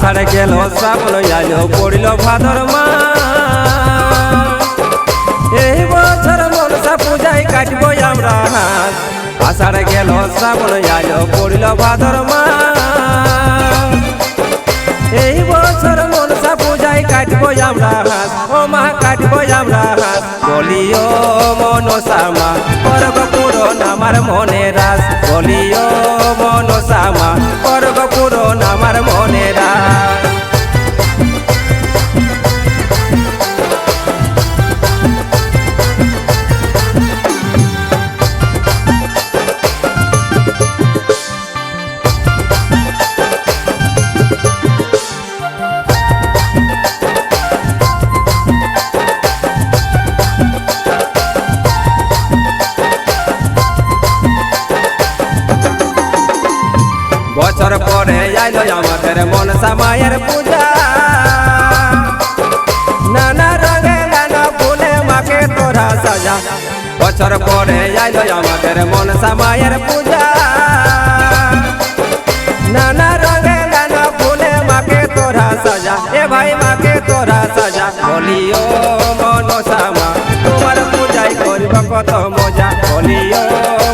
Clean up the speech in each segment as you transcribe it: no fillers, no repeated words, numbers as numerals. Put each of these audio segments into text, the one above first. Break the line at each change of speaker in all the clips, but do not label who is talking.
আষাঢ় গেল শ্রাবণ আইলো পড়িল ভাদর মাস এই বছর মনসা পূজায় কাটবো আমরা হাত আষাঢ় গেল শ্রাবণ আইলো পড়িল ভাদর মাস এই বছর মনসা পূজায় কাটবো আমরা হাত ও মা কাটবো আমরা হাত বলিও মনসা মা করব পূরণ আমার মনের আস বলিও মনসা মা করব পূরণ আমার মনের আস বছর পরে আইলো আমাদের মনসা মায়ের পূজা নানা রঙে নানা ফুলে মাকে তোরা সাজা বছর পরে আইলো আমাদের মনসা মায়ের পূজা নানা রঙে নানা ফুলে মাকে তোরা সাজা এ ভাই মাকে তোরা সাজা বলিও মনসা মা তোমার পূজায় করব কত মজা বলিও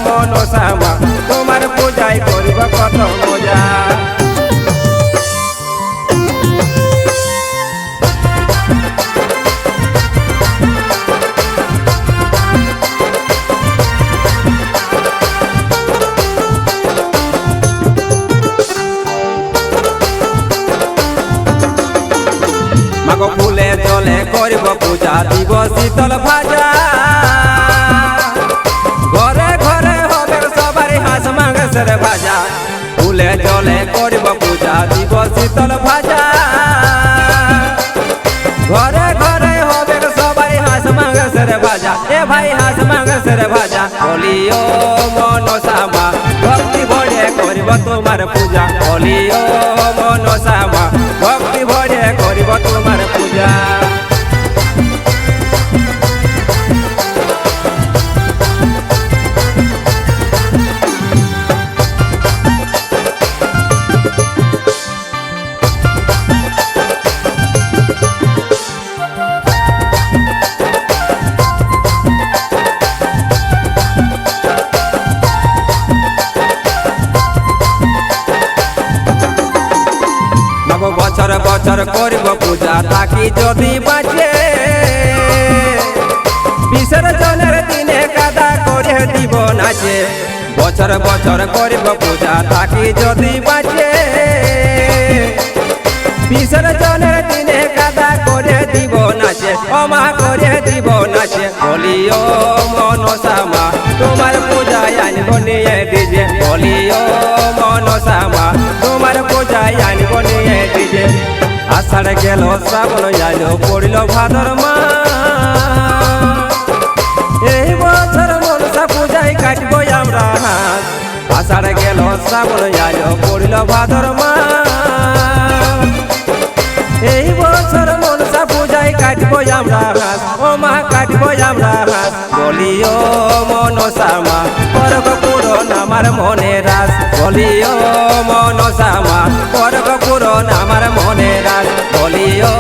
মনসা মা তোমার পূজায় করব কত মজা মাগো ফুলে জলে করব পূজা দিব শীতল ভাজা ঘরে ঘরে হবে সবার হাঁস মাংসের ভাজা ফুলে জলে করব পূজা দিব শীতল ভাজা ঘরে ঘরে হবে সবাই হাঁস মাংসের ভাজা এ ভাই হাঁস মাংসের ভাজা বলিও মনসা মা ভক্তি ভরে করব তোমার পূজা বলিও মনসা মা ভক্তি ভরে করব তোমার পূজা বছর বছর করব পূজা থাকি যদি বাঁচে বিসর্জনের দিনে কাদা করে দিব নাচে বছর বছর করব পূজা থাকি যদি বাঁচে বিসর্জনের দিনে কাদা করে দিব নাচে অমা করে দিব নাচে বলিও মনসা মা তোমার পূজায় আনব নিয়ে ডিজে বলিও মনসা মা তোমার পূজায় আনব নিয়ে ডিজে আষাঢ় গেল শ্রাবণ আইলো পড়িল ভাদর মাস এই বছর মনসা পূজায় কাটবো আমরা হাত আষাঢ় গেল শ্রাবণ আইলো পড়িল ভাদর মাস এই বছর মনসা পূজায় কাটবো আমরা হাত ও মা কাটবো আমরা হাত বলিও মনসা মা করব পূরণ আমার মনের আস বলিও মনসা মা করব পূরণ আমার মনের আস বলিও